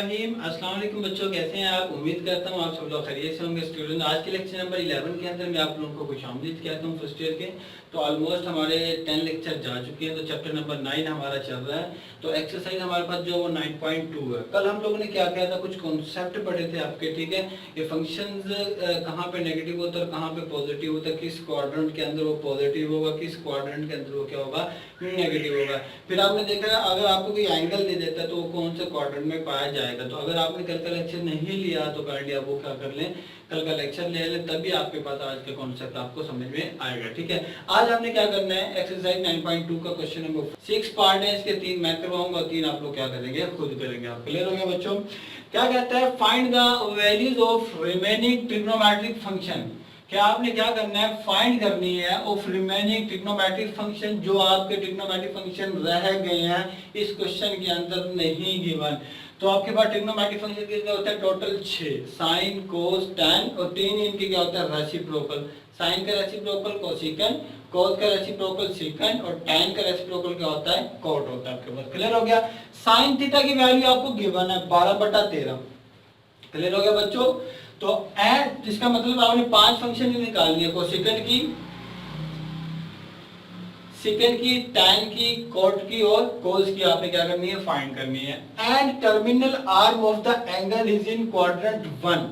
बिस्मिल्लाहिर्रहमानिर्रहीम। अस्सलाम वालेकुम बच्चों, कैसे हैं आप? उम्मीद करता हूँ आप सब लोग खैरियत से होंगे। स्टूडेंट, आज के लेक्चर नंबर 11 के अंदर मैं आप लोगों को खुशामदीद कहता हूँ फर्स्ट ईयर के। तो ऑलमोस्ट हमारे 10 लेक्चर जा चुके हैं, तो चैप्टर नंबर 9 हमारा चल रहा है। तो एक्सरसाइज हमारे पास जो वो 9.2 है। कल हम लोगों ने क्या किया था, कुछ कॉन्सेप्ट पढ़े थे आपके, ठीक है। ये फंक्शंस कहाँ पे नेगेटिव होता है और कहाँ पे पॉजिटिव होता है, किस क्वाड्रेंट के अंदर वो पॉजिटिव होगा, किस क्वाड्रेंट के अंदर वो क्या होगा, नेगेटिव होगा। फिर आपने देखा अगर आपको कोई एंगल दे देता है तो वो कौन से क्वाड्रेंट में पाया जाएगा। तो अगर आपने कल का लेक्चर नहीं लिया तो काइंडली आप वो क्या कर लें, कल का लेक्चर ले लें, तभी आपके पास आज का कॉन्सेप्ट आपको समझ में आएगा, ठीक है। आज आपने क्या करना है, एक्सरसाइज 9.2 का क्वेश्चन नंबर 6 पार्ट है, इसके 3 मैं करवाऊंगा, 3 आप लोग क्या करेंगे, खुद करेंगे। आप क्लियर हो गया बच्चों? क्या कहता है, find the values of remaining trigonometric function. क्या आपने क्या करना है, फाइंड करनी है ऑफ रिमेनिंग ट्रिग्नोमेट्रिक फंक्शन, जो आपके ट्रिग्नोमेट्रिक फंक्शन रह गए हैं इस क्वेश्चन के अंदर नहीं गिवन। तो आपके पास ट्रिग्नोमेट्रिक फंक्शन कितने होते हैं, टोटल 6, साइन कोस टैन, और 3 इनके क्या होता है, रेसिप्रोकल। साइन का रेसिप्रोकल कोसेकंड, कोस का रेसिप्रोकल सेकंड, और टैन का रेसिप्रोकल क्या होता है, कॉट होता है आपके पास। क्लियर हो गया? साइन थीटा की वैल्यू आपको गिवन है 12/13। क्लियर हो गया बच्चों? तो एंड जिसका मतलब आपने 5 फंक्शन निकालनी है, कोसेकंड की, सेकंड की, टैन की, कॉट की और कोस की आपने क्या करनी है, फाइंड करनी है। And terminal arm of the angle is in quadrant 1।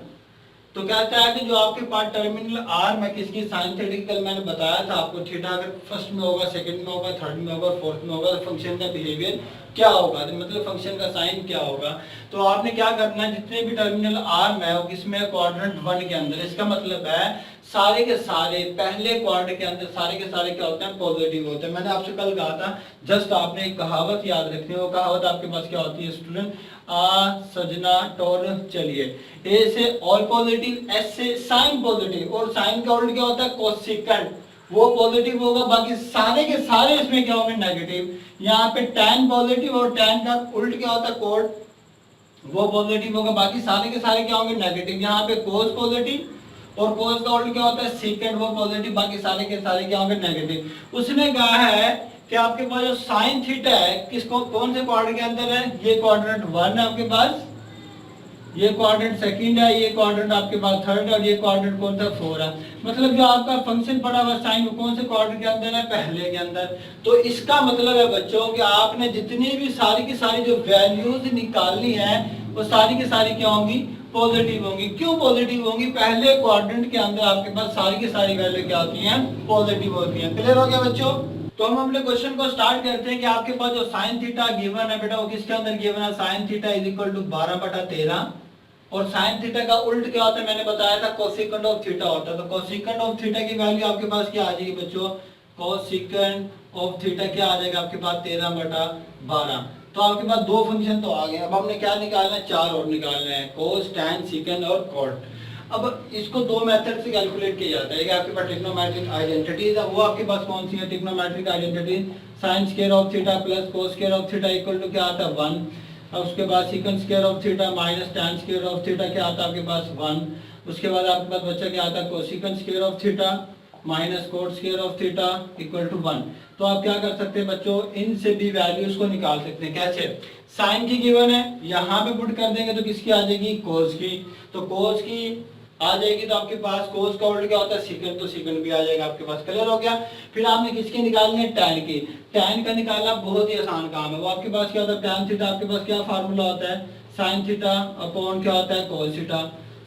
तो कहता है कि जो आपके पास टर्मिनल आर्म है किसकी, साइन थीटा की, कल मैंने बताया था आपको, थीटा अगर फर्स्ट में होगा, सेकंड में होगा, थर्ड में होगा, फोर्थ में होगा, तो फंक्शन का बिहेवियर क्या होगा, मतलब फंक्शन का साइन क्या होगा। तो आपने क्या करना है, जितने भी टर्मिनल आर्म है वो किसमें, क्वाड्रेंट 1 के अंदर। इसका मतलब है सारे के सारे पहले क्वाड्रेंट के अंदर सारे के सारे क्या होते हैं, पॉजिटिव होते हैं। मैंने आपसे कल कहा था, जस्ट आपने एक कहावत याद रखनी है। वो कहावत आपके पास क्या होती है स्टूडेंट, आ सजना टोर चलिए, ए से ऑल पॉजिटिव, एस से साइन पॉजिटिव, और साइन का उल्टा क्या होता है, कोसेकंड, वो पॉजिटिव होगा, बाकी सारे के सारे इसमें क्या होंगे, नेगेटिव। यहाँ पे टैन पॉजिटिव और टैन का उल्ट क्या होता है, कोट, वो पॉजिटिव होगा, बाकी सारे के सारे क्या होंगे, नेगेटिव। यहाँ पे कोस पॉजिटिव और कोस का उल्ट क्या होता है, सेकंड, वो पॉजिटिव, बाकी सारे के सारे क्या होंगे, नेगेटिव। उसने कहा है कि आपके पास जो साइन थीटा है किसको, कौन से क्वाड्रेंट के अंदर है, ये क्वाड्रेंट 1 है आपके पास, ये क्वाड्रेंट सेकंड है, ये क्वाड्रेंट आपके पास थर्ड है, और ये क्वाड्रेंट कौन सा, 4 है। मतलब जो आपका फंक्शन पड़ा हुआ साइन वो कौन से क्वाड्रेंट के अंदर है, पहले के अंदर। तो इसका मतलब है बच्चों कि आपने जितनी भी सारी की सारी जो वैल्यूज निकालनी है वो सारी की सारी क्या होंगी, पॉजिटिव होंगी। क्यों पॉजिटिव होंगी, पहले क्वाड्रेंट के अंदर आपके पास सारी की सारी वैल्यू क्या होती हैं, पॉजिटिव होती हैं। क्लियर हो गया बच्चों? तो हम अपने क्वेश्चन को स्टार्ट करते हैं कि आपके पास जो साइन थीटा गिवन है बेटा, वो किसके अंदर गिवन है, sine theta is equal to 12/13, और साइन थीटा का उल्ट क्या होता है, मैंने बताया था, कोसेकंड ऑफ थीटा होता है। तो कोसेकंड ऑफ थीटा की वैल्यू आपके पास क्या आ जाएगी बच्चों, कोसेकंड ऑफ थीटा क्या आ जाएगा आपके पास, 13/12। तो आपके पास 2 फंक्शन तो आ गए। अब हमने क्या निकालना है, 4 और निकालना है, कोस, टैन, सेकंड और कॉट। अब इसको 2 मेथड से कैलकुलेट किया जाता है। एक आपके पास ट्रिग्नोमेट्रिक आइडेंटिटीज है, वो आपके पास कौन सी है, trigonometric identity, sine square of theta plus cos square of theta equal to क्या आता है, 1। और उसके बाद second square of theta minus tan square of theta क्या आता है आपके पास, 1। उसके बाद आपके पास बच्चा क्या आता है, cosecant square of theta minus cot square of theta equal to 1। तो आप क्या कर सकते हैं बच्चों, इन से भी वैल्यूज को निकाल सकते हैं। कैसे, साइन की गिवन है, यहाँ पे पुट कर देंगे तो किसकी आ जाएगी, कोस की। तो कोस की आ जाएगी, तो आपके पास कोस का उल्ट क्या होता है, सेकंड, तो सेकंड भी आ जाएगा आपके पास। क्लियर हो गया? फिर आपने किसकी निकालनी है, टैन की। टैन का निकालना बहुत ही आसान काम है। वो आपके पास क्या होता है, टैन थीटा आपके पास क्या फार्मूला होता है, साइन थीटा अपॉन क्या होता है, कोस थीटा।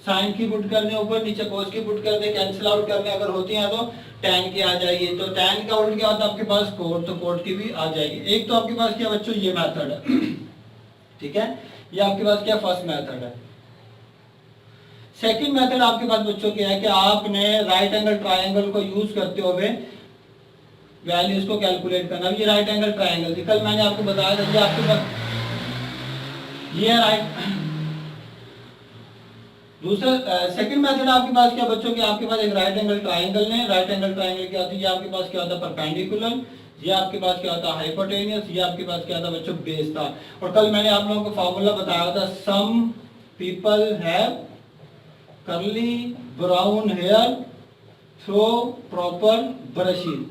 साइन की पुट करने ऊपर, नीचे कोस की पुट करने, कैंसिल आउट करने अगर होती है तो टैन की आ जाएगी। तो टैन का उल्ट क्या होता है आपके पास, कोट, तो कोट की भी आ जाएगी। एक तो आपके पास क्या बच्चों, ये मेथड है, ठीक है, ये आपके पास क्या फर्स्ट मेथड है। सेकंड मेथड आपके पास बच्चों क्या है कि आपने राइट एंगल ट्रायंगल को यूज करते हुए वैल्यूज को कैलकुलेट करना। ये राइट एंगल ट्रायंगल थी, कल मैंने आपको बताया था, ये आपके पास ये राइट। दूसरा सेकंड मेथड आपके पास क्या बच्चों के, आपके पास एक राइट एंगल ट्रायंगल है। राइट एंगल ट्रायंगल क्या होती है, ये आपके पास क्या होता है, परपेंडिकुलर, ये आपके पास क्या होता है, हाइपोटेनियस, ये आपके पास क्या था बच्चों, बेस था। और कल मैंने आप लोगों को फार्मूला बताया था, some people have curly brown hair through proper brushing.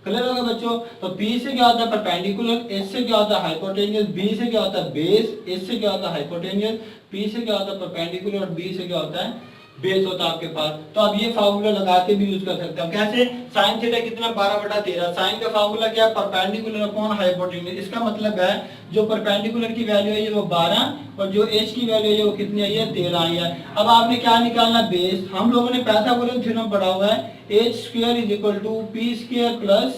Clear हो गया बच्चों। तो P से क्या होता है परपेंडिकुलर, S से क्या होता है हाइपोटेन्यूस, B से क्या होता है बेस, S से क्या होता है हाइपोटेन्यूस, P से क्या होता है परपेंडिकुलर और B से क्या होता है बेस होता है आपके पास। तो अब ये फार्मूला लगा के भी यूज कर सकते हैं। कैसे? साइन थीटा कितना 12/13, साइन का फार्मूला क्या है परपेंडिकुलर अपॉन हाइपोटेन्यूस। इसका मतलब है जो परपेंडिकुलर की वैल्यू है वो 12 और जो एच की वैल्यू है वो कितनी आई है 13 आई है। अब आपने क्या निकालना बेस, हम लोगों ने पाइथागोरस थ्योरम पढ़ा हुआ है h² = p² प्लस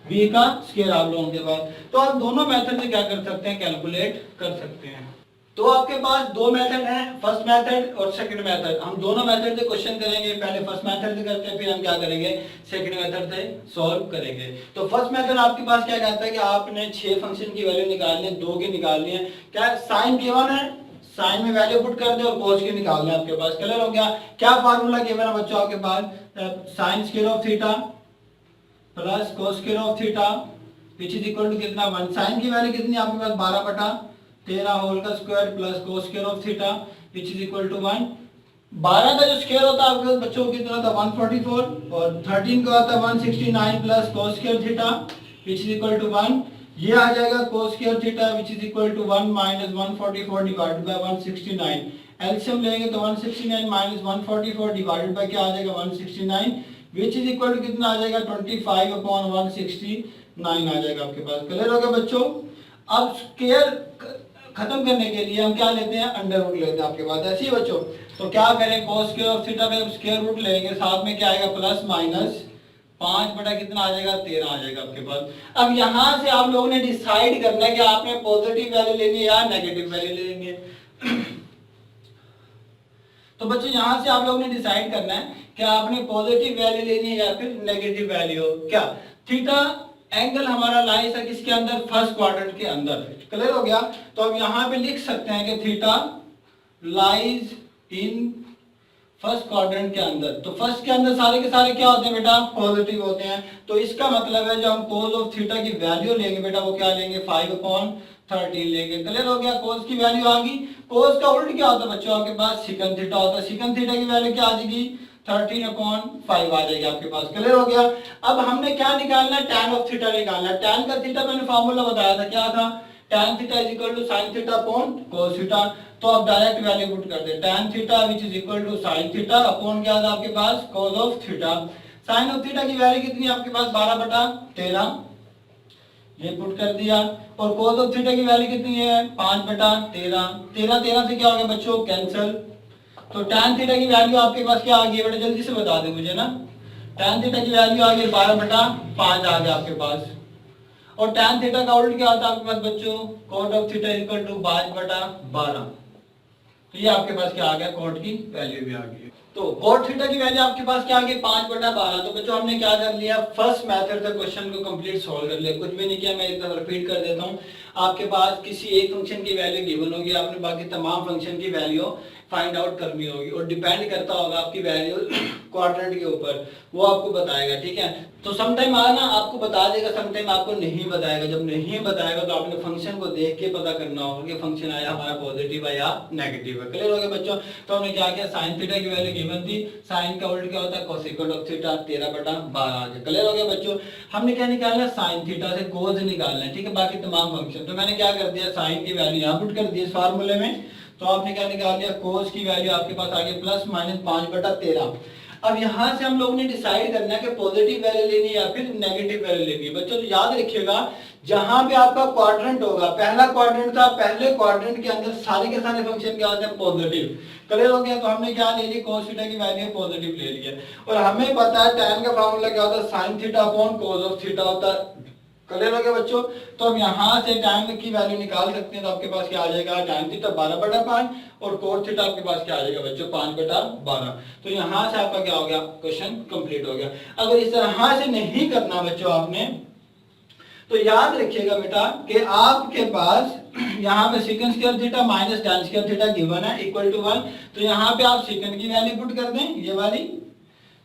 b का स्क्वायर आप लोगों के पास। तो आप दोनों मेथड से क्या कर सकते हैं कैलकुलेट कर सकते हैं। तो आपके पास दो मेथड हैं, फर्स्ट मेथड और सेकंड मेथड। हम दोनों मेथड से क्वेश्चन करेंगे, पहले फर्स्ट मेथड से करते हैं फिर हम क्या करेंगे सेकंड मेथड से सॉल्व करेंगे। तो फर्स्ट मेथड आपके पास क्या कहता है कि आपने 6 फंक्शन की वैल्यू निकालनी है, 2 की निकालनी है। क्या साइन गिवन है, साइन में वैल्यू पुट कर दे और कोस की निकालनी है आपके पास। क्लियर हो गया? क्या फार्मूला गिवन है बच्चों आपके पास sine square of theta plus cos square of theta which is equal to कितना 1। साइन की वैल्यू कितनी आपके पास 12/13 होल का square plus cos square of theta which is equal to 1। 12 का जो स्क्वायर होता है आपके पास बच्चों कितना होता है 144 और 13 का होता है 169 plus cos square theta which is equal to 1। ये आ जाएगा cos square theta which is equal to 1 minus 144 divided by 169। LCM लेंगे तो 169 माइनस 144 डिवाइडेड बाय क्या आ जाएगा 169 विच इज इक्वल टू कितना आ जाएगा 25/169 आ जाएगा आपके पास। क्लियर हो गया बच्चों? अब स्क्वायर खत्म करने के लिए हम क्या लेते हैं अंडर रूट लेते हैं आपके पास। ऐसे ही बच्चों तो क्या करें कोस स्क्वायर ऑफ थीटा पे स्क्वायर रूट लेंगे, साथ में क्या आएगा प्लस माइनस 5 बटा कितना आ जाएगा 13 आ जाएगा आपके पास। अब यहां से आप लोगों ने डिसाइड करना है कि आपने पॉजिटिव वैल्यू लेनी है या नेगेटिव वैल्यू लेनी है। तो बच्चों यहां से आप लोगों ने डिसाइड करना है कि आपने पॉजिटिव वैल्यू लेनी है या फिर नेगेटिव वैल्यू। क्या थीटा एंगल हमारा लाइज है किसके अंदर फर्स्ट क्वाड्रेंट के अंदर। क्लियर हो गया? तो अब यहां पे लिख सकते हैं कि theta lies in first quadrant के अंदर। तो फर्स्ट के अंदर सारे के सारे क्या होते हैं बेटा पॉजिटिव होते हैं। तो इसका मतलब है जो हम कोस ऑफ थीटा की वैल्यू लेंगे बेटा वो क्या लेंगे 5/13 लेंगे। क्लियर हो गया? कोस की वैल्यू आ गई। कोस का उल्ट क्या होता है बच्चों आपके पास सिकन थीटा होता है। सिकन थीटा की वैल्यू क्या आ जाएगी 13/5 आ जाएगी आपके पास। क्लियर हो गया? अब हमने क्या निकालना है tan ऑफ थीटा निकालना है। tan का थीटा मैंने फार्मूला बताया था क्या था tan theta is equal to sin theta upon cos theta. तो आप डायरेक्ट वैल्यू पुट कर दे tan theta which is equal to sin theta upon क्या था आपके पास cos of theta. sin of theta की वैल्यू कितनी आपके पास 12/13 ये पुट कर दिया और cos ऑफ थीटा की वैल्यू कितनी है 5/13। 13 से क्या हो गया बच्चों कैंसिल। तो tan थीटा की वैल्यू आपके पास क्या आ गई बेटा जल्दी से बता दे मुझे ना। tan थीटा की वैल्यू आ गई 12/5 आ गया आपके पास। और tan थीटा का उल्ट क्या होता है आपके पास बच्चों cot of theta equal to 5/12। तो ये आपके पास क्या आ गया कॉट की वैल्यू भी आ गई। तो कॉट थीटा की वैल्यू आपके पास क्या आ गई 5/12। तो बच्चों हमने क्या कर लिया फर्स्ट मेथड से क्वेश्चन को कंप्लीट सॉल्व कर लिया। कुछ भी नहीं किया, मैं एक बार रिपीट कर देता हूँ। आपके पास किसी एक फंक्शन की वैल्यू गिवन होगी, आपने बाकी तमाम फंक्शन की वैल्यू फाइंड आउट करनी होगी और डिपेंड करता होगा आपकी वैल्यू क्वाड्रेंट के ऊपर, वो आपको बताएगा। ठीक है? तो समटाइम आना आपको बता देगा, समटाइम आपको नहीं बताएगा। जब नहीं बताएगा तो आपने फंक्शन को देख के पता करना होगा कि फंक्शन आया हमारा पॉजिटिव है या नेगेटिव है। क्लियर हो गया बच्चों? तो हमने क्या किया साइन थीटा की वैल्यू गिवन थी, साइन का उल्ट क्या होता है कोसेकेंट ऑफ थीटा 13/12 आ गया। क्लियर हो गया बच्चों? हमने क्या निकालना साइन थीटा से कोस निकालना है। ठीक है? बाकी तमाम फंक्शन तो मैंने क्या कर दिया साइन की वैल्यू यहाँ पुट कर दी इस फार्मूले में। तो आपने क्या निकाल लिया कोस की वैल्यू आपके पास आ गई प्लस माइनस 5/13। अब यहां से हम लोगों ने डिसाइड करना है कि पॉजिटिव वैल्यू लेनी है या फिर नेगेटिव वैल्यू लेनी है। बच्चों तो याद रखिएगा जहां पे आपका क्वाड्रेंट होगा, पहला क्वाड्रेंट था, पहले क्वाड्रेंट के अंदर सारे के सारे फंक्शन क्या होते हैं पॉजिटिव। क्लियर हो गया? तो हमने क्या ले लिया cos थीटा की वैल्यू पॉजिटिव ले लिया और हमें पता है tan का फार्मूला क्या होता है sin theta upon cos of theta होता है। क्लियर हो गया बच्चों? तो हम यहाँ से tan की वैल्यू निकाल सकते हैं। तो आपके पास क्या आ जाएगा tan थीटा 12/5 और cos थीटा आपके पास क्या आ जाएगा बच्चों 5/12। तो यहाँ से आपका क्या हो गया क्वेश्चन कंप्लीट हो गया। अगर इस तरह से नहीं करना बच्चों आपने तो याद रखिएगा बेटा कि आपके पास यहाँ पे second square theta minus tan square theta given है इक्वल टू 1। तो यहाँ पे आप सेकंड की वैल्यू पुट कर दें ये वाली।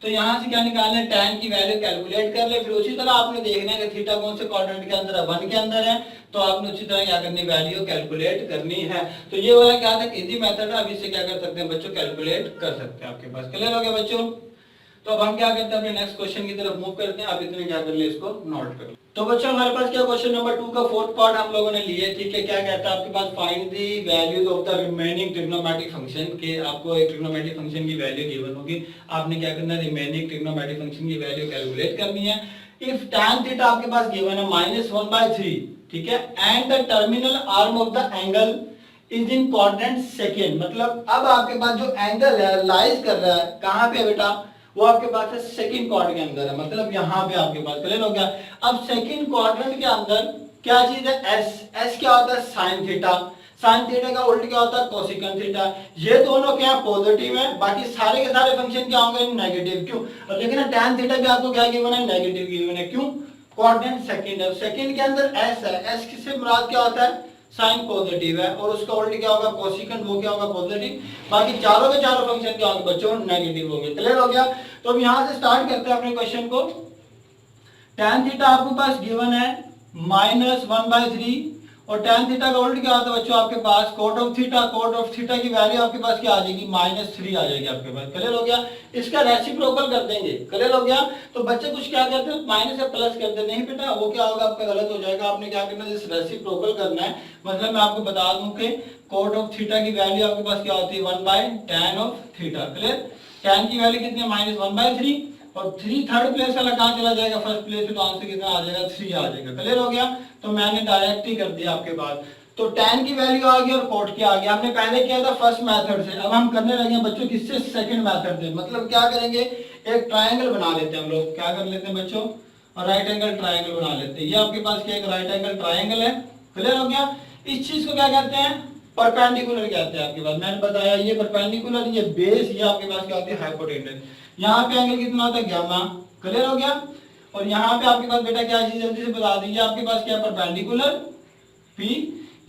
तो यहाँ से क्या निकालना है tan की वैल्यू कैलकुलेट कर ले। फिर उसी तरह आपने देखना है कि थीटा कौन से क्वाड्रेंट के अंदर है 1 के अंदर है। तो आपने उसी तरह क्या करनी वैल्यू कैलकुलेट करनी है। तो ये वाला क्या था इजी मेथड है। अब इससे क्या कर सकते हैं बच्चों कैलकुलेट कर सकते हैं आपके पास। क्लियर हो गया बच्चों? तो अब हम क्या करते हैं, अपने नेक्स्ट क्वेश्चन की तरफ मूव करते हैं। आप इतने क्या कर ले, इसको नोट कर ले। तो बच्चों हमारे पास क्या क्वेश्चन नंबर 2 का फोर्थ पार्ट हम लोगों ने लिए, ठीक है। क्या कहता है आपके पास, find the values of the remaining trigonometric function, के आपको एक ट्रिग्नोमेट्रिक फंक्शन की वैल्यू गिवन होगी, आपने क्या करना है, रिमेनिंग ट्रिग्नोमेट्रिक फंक्शन की वैल्यू कैलकुलेट करनी है। इफ tan थीटा आपके पास गिवन है -1/3, ठीक है, and the terminal arm of the angle is in quadrant second, मतलब अब आपके पास जो एंगल है लाइज कर रहा है कहां पे बेटा, वो आपके पास है सेकंड क्वाड्रेंट के अंदर है, मतलब यहाँ पे आपके पास, क्लियर हो गया। अब सेकंड क्वाड्रेंट के अंदर क्या चीज है, एस क्या होता है, साइन थीटा, साइन थीटा का उल्टा क्या होता है, कोसेकंड थीटा। ये दोनों क्या पॉजिटिव है, बाकी सारे के सारे फंक्शन क्या होंगे, नेगेटिव। क्यों, अब देखिए ना tan थीटा भी आपको क्या गिवन है, नेगेटिव गिवन है। क्यों, क्वाड्रेंट सेकंड है, सेकंड के अंदर एस है, एस किससे मुराद क्या होता है, साइन पॉजिटिव है, और उसका उल्टा क्या होगा, कोसेकंड, वो क्या होगा, पॉजिटिव। बाकी चारों के चारों फंक्शन क्या होंगे बच्चों, नेगेटिव होंगे। क्लियर हो गया। तो अब यहां से स्टार्ट करते हैं अपने क्वेश्चन को। tan थीटा आपके पास गिवन है -1/3, और tan थीटा का उल्टा क्या होता है बच्चों, आपके पास cot of theta, cot of theta की वैल्यू आपके पास क्या आ जाएगी, -3 आ जाएगी आपके पास। क्लियर हो गया। इसका रेसिप्रोकल कर देंगे। क्लियर हो गया। तो बच्चे कुछ क्या करते हैं, माइनस या प्लस करते हैं, नहीं बेटा वो क्या होगा आपका, गलत हो जाएगा। आपने क्या करना है, इस रेसिप्रोकल करना है। मतलब मैं आपको बता दूं कि cot ऑफ थीटा की वैल्यू आपके पास क्या होती है, 1/tan of theta. Clear, tan की वैल्यू कितनी है, -1/3, और 3 थर्ड प्लेस वाला कहां चला जाएगा, फर्स्ट प्लेस पे, तो आंसर कितना आ जाएगा, 3 आ जाएगा। क्लियर हो गया। तो मैंने डायरेक्ट ही कर दिया आपके पास। तो tan की वैल्यू आ गई और cot की आ गई। हमने पहले किया था फर्स्ट मेथड से, अब हम करने लगे बच्चों किससे, सेकंड मेथड से। मतलब क्या करेंगे, एक ट्रायंगल बना लेते हैं हम लोग, क्या कर लेते हैं बच्चों, और राइट एंगल ट्रायंगल बना लेते हैं। ये आपके पास क्या, एक राइट एंगल ट्रायंगल है। क्लियर हो गया। इस चीज को क्या कहते हैं, परपेंडिकुलर कहते हैं आपके पास। मैंने बताया ये परपेंडिकुलर, ये बेस, ये आपके पास क्या होती है, हाइपोटेन्यूस। यहाँ पे एंगल कितना होता है, गामा। क्लियर हो गया। और यहाँ पे आपके पास बेटा क्या चीज, जल्दी से बता दीजिए, आपके पास क्या, परपेंडिकुलर पी,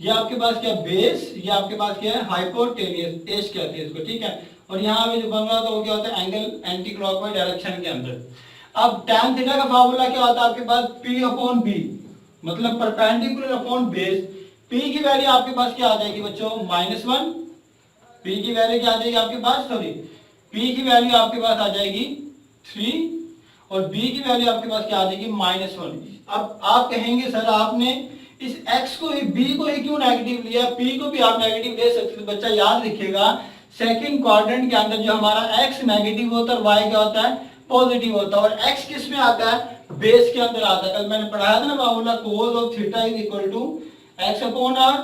ये आपके पास क्या, बेस, ये आपके पास क्या है, हाइपोटेन्यूस, एच कहते हैं इसको, ठीक है। और यहाँ पे जो बन रहा था वो क्या होता है, एंगल एंटी क्लॉकवाइज डायरेक्शन के अंदर। अब tan थीटा का फार्मूला क्या होता है आपके पास, P/B, मतलब परपेंडिकुलर अपॉन बेस। P की वैल्यू आपके पास क्या आ जाएगी बच्चों, -1। P की वैल्यू क्या आ जाएगी आपके पास, सॉरी, P की वैल्यू आपके पास आ जाएगी 3, और B की वैल्यू आपके पास क्या आ जाएगी, -1। अब आप कहेंगे सर आपने इस x को ही, B को ही क्यों नेगेटिव लिया, P को भी आप नेगेटिव ले सकते। तो बच्चा याद रखिएगा, सेकंड क्वाड्रेंट के अंदर जो हमारा x नेगेटिव होता है, y क्या होता है, पॉजिटिव होता है। और x किस में आता है, बेस के अंदर आता है। कल मैंने पढ़ाया था ना formula, cos of theta is equal to x/r,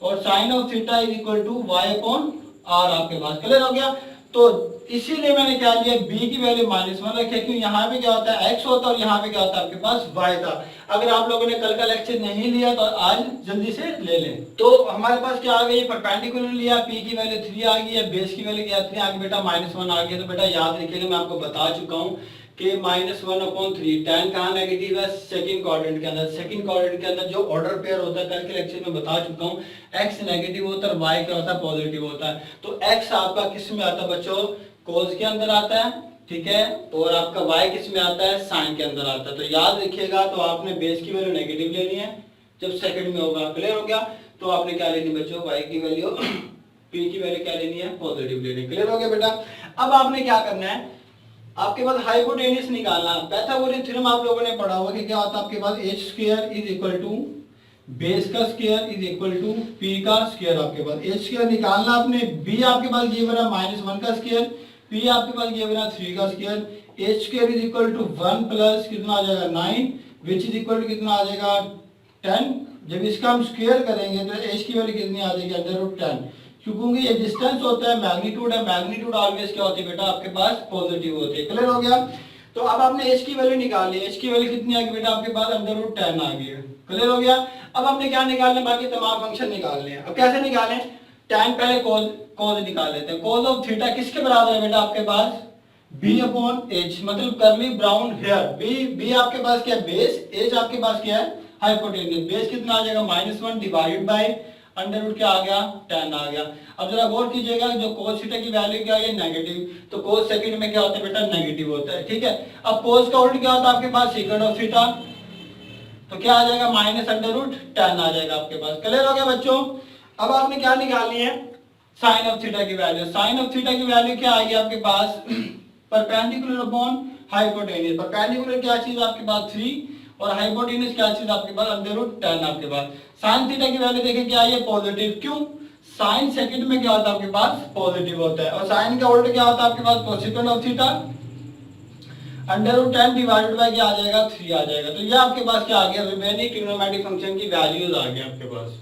और sin of theta is equal to y/r आपके पास। क्लियर हो गया। तो इसीलिए मैंने क्या लिया, b की वैल्यू -1 रखी, क्यों, यहाँ पे क्या होता है, x होता है, और यहाँ पे क्या होता है आपके पास, y था। अगर आप लोगों ने कल का लेक्चर नहीं लिया तो आज जल्दी से ले लें। तो हमारे पास क्या आ गई, परपेंडिकुलर लिया, p की वैल्यू 3 आ गई है, बेस की वैल्यू क्या 3 आ गई बेटा, -1 आ गया। तो बेटा याद रखिएगा, मैं आपको बता चुका हूँ कि -1/3, tan कहाँ नेगेटिव है, सेकंड क्वाड्रेंट के अंदर। सेकंड क्वाड्रेंट के अंदर जो ऑर्डर पेयर होता है, कल के लेक्चर में बता चुका हूँ, x नेगेटिव होता है और y क्या होता है, पॉजिटिव होता है। तो x आपका किस में आता है बच्चों, cos के अंदर आता है, ठीक है, और आपका y किस में आता है, sin के अंदर आता है। तो याद रखिएगा, तो आपने बेस की वैल्यू नेगेटिव लेनी है जब सेकंड में होगा। क्लियर हो गया। तो आपने क्या लेनी बच्चों, y की वैल्यू, p की वैल्यू क्या लेनी है, पॉजिटिव लेनी है। क्लियर हो गया बेटा। अब आपने क्या करना है, आपके पास हाइपोटेन्यूस निकालना। पाइथागोरस थ्योरम आप लोगों ने पढ़ा होगा कि क्या होता है आपके पास, h² is equal to base का square is equal to p का स्क्वायर। आपके पास h² निकालना आपने, b आपके पास गिवन है -1 का स्क्वायर, p आपके पास गिवन है 3 का square, h² is equal to 1 plus कितना आ जाएगा 9, विच इज इक्वल टू कितना आ जाएगा 10। जब इसका हम स्क्वायर करेंगे तो h की वैल्यू कितनी आ जाएगी, √10। क्योंकि ये डिस्टेंस होता है, मैग्नीट्यूड है, मैग्नीट्यूड ऑलवेज क्या होती है बेटा आपके पास, पॉजिटिव होती है। क्लियर हो गया। तो अब आपने h की वैल्यू निकाली, h की वैल्यू कितनी आ गई बेटा आपके पास, √10 आ गई है। क्लियर हो गया। अब हमने क्या निकालना है, बाकी तमाम फंक्शन निकालने हैं। अब कैसे निकालें, tan पहले cos निकाल लेते हैं। cos ऑफ थीटा किसके बराबर है बेटा आपके पास, b/h, मतलब करली ब्राउन हेयर। b आपके पास क्या है, बेस, h आपके पास क्या है, हाइपोटेन्यूस। बेस कितना आ जाएगा, -1 डिवाइडेड बाय अंडर क्या आ गया, 10 आ गया। अब जरा गौर कीजिएगा, जो cos थीटा की वैल्यू क्या है, नेगेटिव, तो cos सेकंड में क्या होता है बेटा, नेगेटिव होता है। ठीक है। अब cos का उल्टा क्या होता है आपके पास, सेकंड ऑफ थीटा, तो क्या आ जाएगा, -√10 आ जाएगा आपके पास। क्लियर हो गया बच्चों। अब आपने क्या निकालनी है, साइन ऑफ थीटा की वैल्यू। साइन ऑफ थीटा की वैल्यू क्या आएगी आपके पास, परपेंडिकुलर अपॉन हाइपोटेन्यूज। परपेंडिकुलर क्या चीज आपके पास 3 और हाइपोटेन्यूज क्या चीज आपके पास अंडर रूट 10 आपके पास। साइन थीटा की वैल्यू देखें क्या है, पॉजिटिव। क्यों? साइन सेकंड में क्या होता है आपके पास, पॉजिटिव होता है, और साइन का उल्टा क्या होता है आपके पास, cosecant of theta. Under root 10 divided by क्या आ जाएगा, 3 आ जाएगा। तो ये आपके पास क्या आ गया, रिमेनिंग ट्रिग्नोमेट्रिक फंक्शन की वैल्यूज आ गई आपके पास।